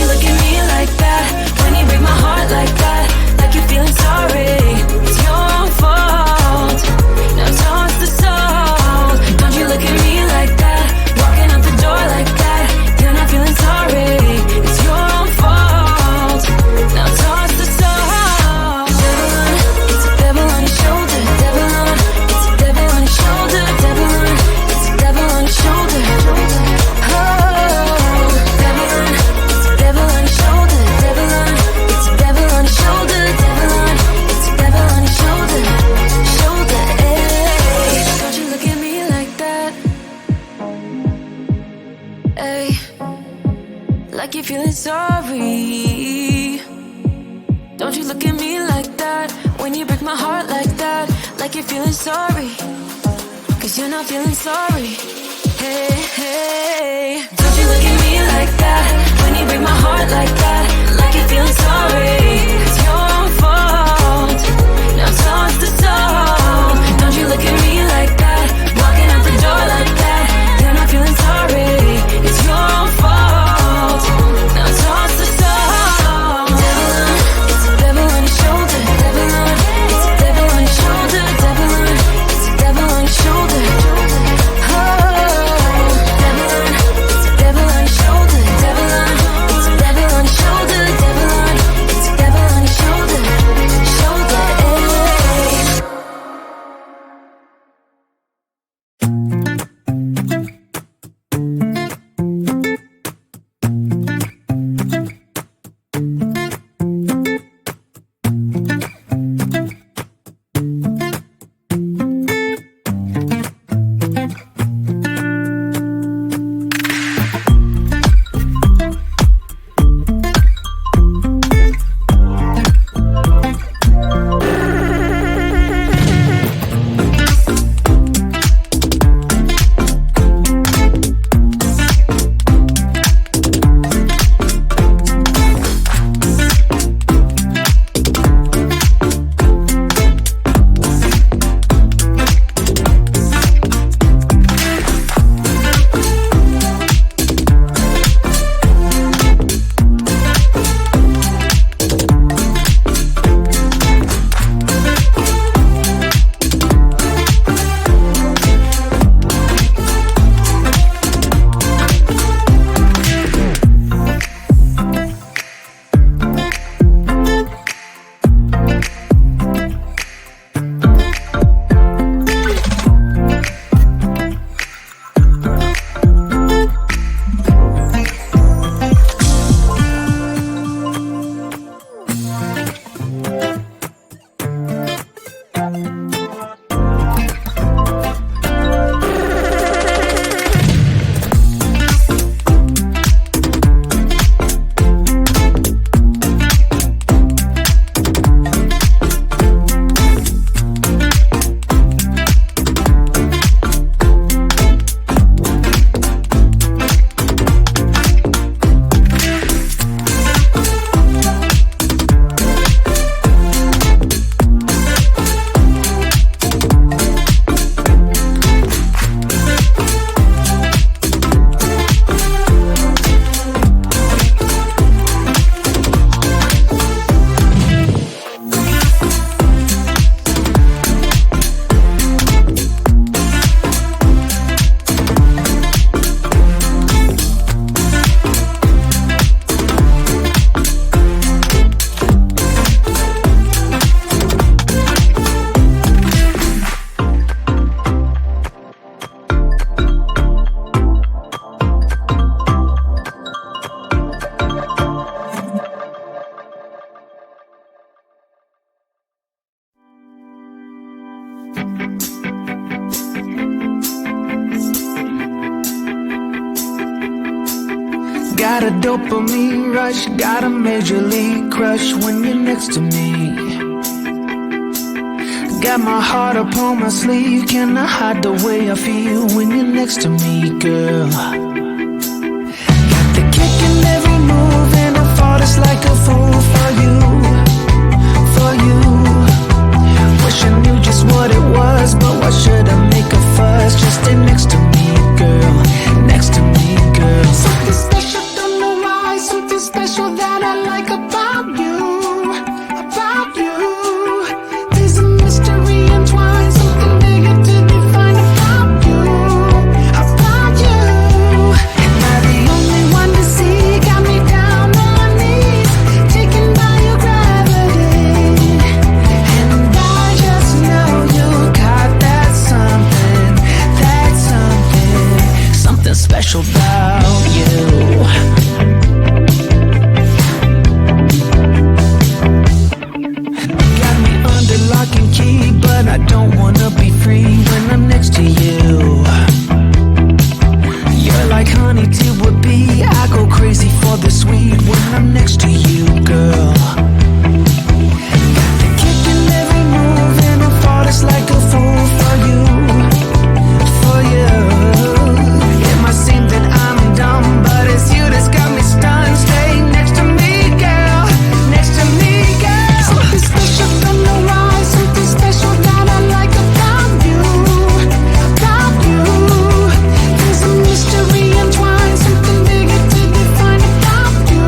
you look at me like that? When you break my heart like that, like you're feeling sorry. It's your own fault. Now toss the soul. Don't you look at me like that? Walking out the door like that. You're not feeling sorry. It's your own fault. Now toss the soul. Devil on, it's a devil on your shoulder. Devil on, it's a devil on your shoulder. Devil on, it's a devil on your shoulder. Like you're feeling sorry. Don't you look at me like that? When you break my heart like that, like you're feeling sorry. Cause you're not feeling sorry. Hey, hey. Don't you look at me like that? When you break my heart like that, like you're feeling sorry. It's your own fault. Now toss the soul. Don't you look at me like that? Walking out the door like that. You're not feeling sorry. It's your own fault. Now toss the soul. Devil on, it's a devil on your shoulder. Devil on, it's a devil on your shoulder. Devil on, it's a devil on your shoulder. Oh, devil on, it's a devil on your shoulder. Devil on, it's a devil on your shoulder. Devil on, it's a devil on your shoulder. Shoulder, Got a dopamine rush, got a major league crush when you're next to me. Got my heart upon my sleeve, can I hide the way I feel when you're next to me, girl? Got the kick in every move and I fought just like a fool for you, for you. Wish I knew just what it was, but why should I make a fuss? Just stay next to me, girl, next to me, girl. Something special, don't know why, something special special that I like about you, about you. There's a mystery entwined, something bigger to define about you, about you. Am I the only one to see? Got me down on my knees, taken by your gravity. And I just know you got that something, something special about you. Got me under lock and key, but I don't wanna be free when I'm next to you. You're like honey to a bee, I go crazy for the sweet when I'm next to you, girl. Got the kick in every move and I fall just like a fool for you, for you. It might seem that I'm dumb, but it's you that's got me stunned. Stay next to me, girl, next to me, girl. Something special from the rise, something special that I like about you, about you. There's a mystery entwined, something bigger to define about you,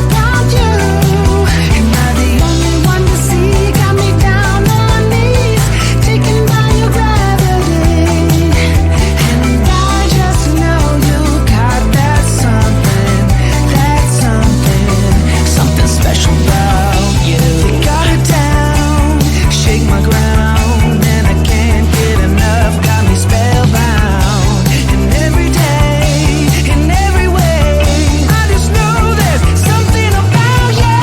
about you. Am I the only one to see? Got me down on my knees, taken by your gravity. And I just know you got that something, something special about you. You got it down, shake my ground, and I can't get enough. Got me spellbound. And every day, in every way, I just know there's something about you.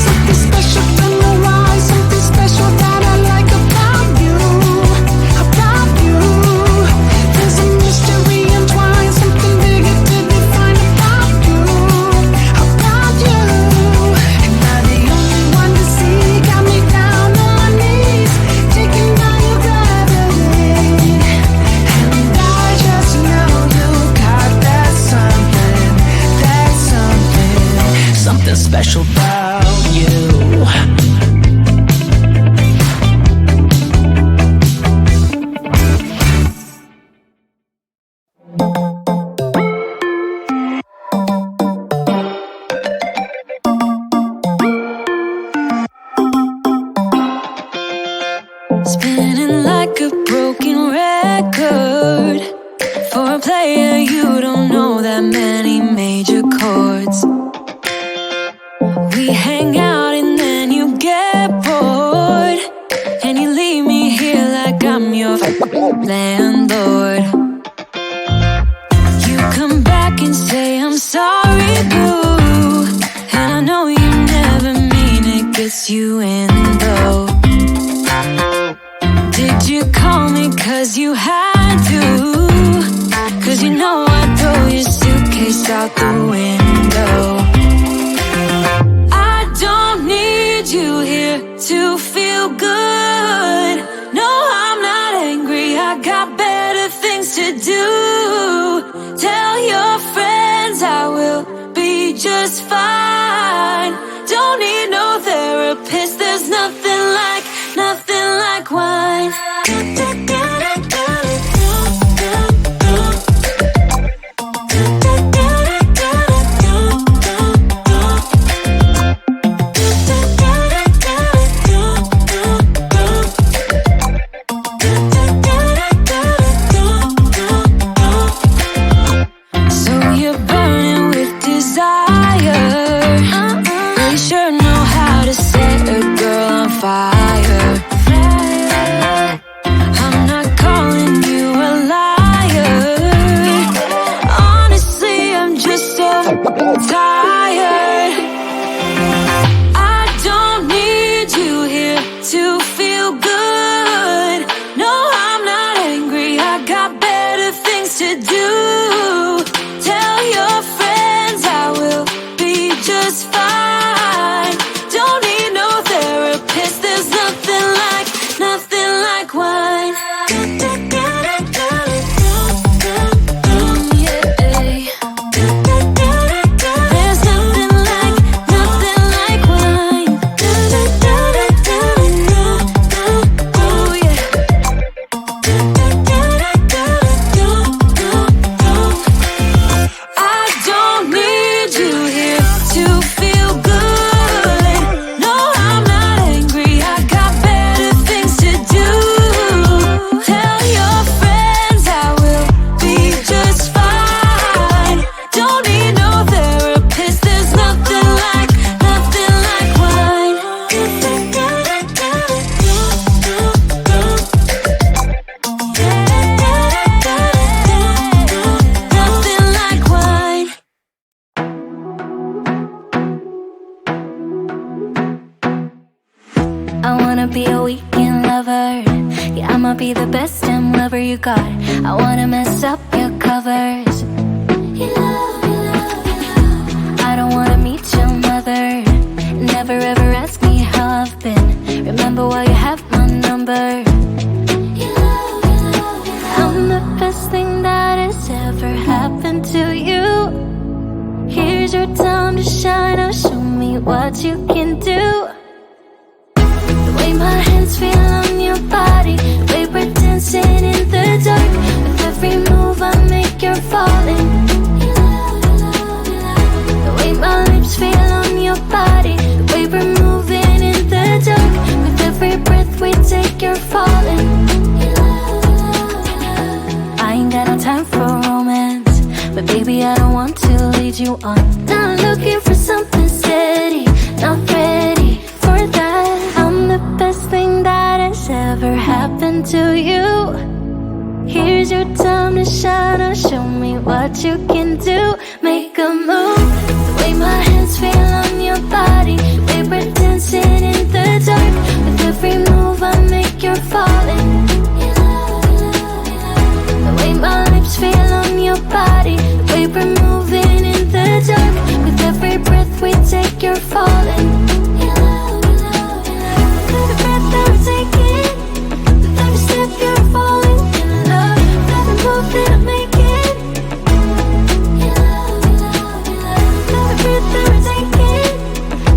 Something special from the rise, something special that I like about you, about you. There's a mystery entwined, something bigger to define about you, about you. Am I the only one to see? Got me down on my knees, taken by your gravity. And I just know you got that something special about you. Spinning like a broken record. For a player, you don't know that many major chords. We hang out and then you get bored, and you leave me here like I'm your landlord. You come back and say I'm sorry, boo, and I know you never mean it, gets you in though. Did you call me cause you had to? Cause you know I'd throw your suitcase out the window. I don't need you here to feel good. No, I'm not angry, I got better things to do. Tell your friends I will be just fine. Don't need no therapist, there's nothing like wine. So you're burning with desire. You sure know how to set a girl on fire. Yeah, I'ma be the best damn lover you got. I wanna mess up your covers. I don't wanna meet your mother. Never ever ask me how I've been. Remember while you have my number. I'm the best thing that has ever happened to you. Here's your time to shine. Now show me what you can do. The way my hands feel on your body, the way we're dancing in the dark. With every move I make, you're falling. The way my lips feel on your body, the way we're moving in the dark. With every breath we take, you're falling. I ain't got no time for romance, but baby I don't want to lead you on. Not looking for something steady, not ready for that. I'm the best thing that has ever happened to you. Here's your time to shine. Now show me what you can do. Make a move. The way my hands feel on your body, the way we're dancing in the dark. With every move I make, you're falling. The way my lips feel on your body, the way we're moving in the dark. With every breath we take, you're falling. Every breath that we're taking, with every step you're falling in love. With every move that I'm making, every breath that we're taking,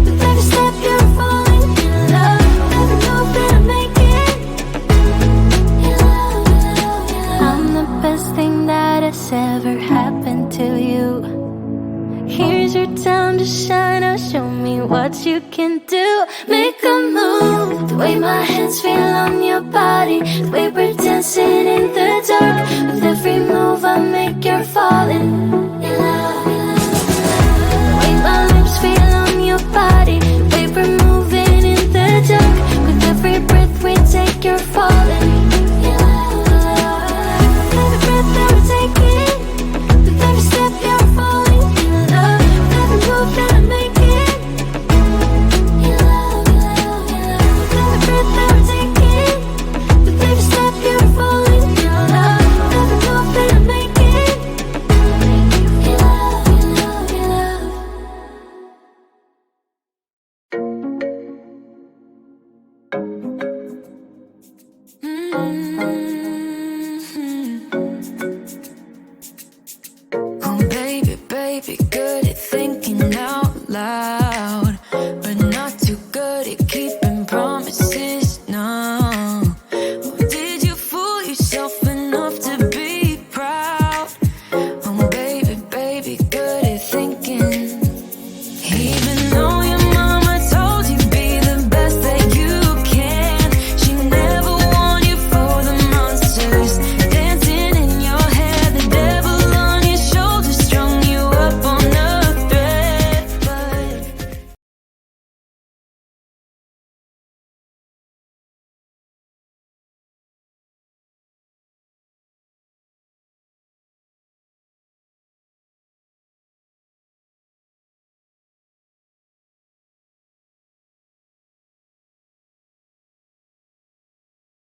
with every step you're falling in love. With every move that I'm making, I'm the best thing that has ever happened to you. Here's your time to shine. Now show me what you can do. Make a move. The way my hands feel on your body, the way we're dancing in the dark. With every move I make, you're falling. The way my lips feel on your body, the way we're moving in the dark. With every breath we take, you're falling. Every breath that we're taking, with every step you're falling in love. With every move that I'm making, every breath that we're taking, with every step you're falling in love. With every move that I'm making,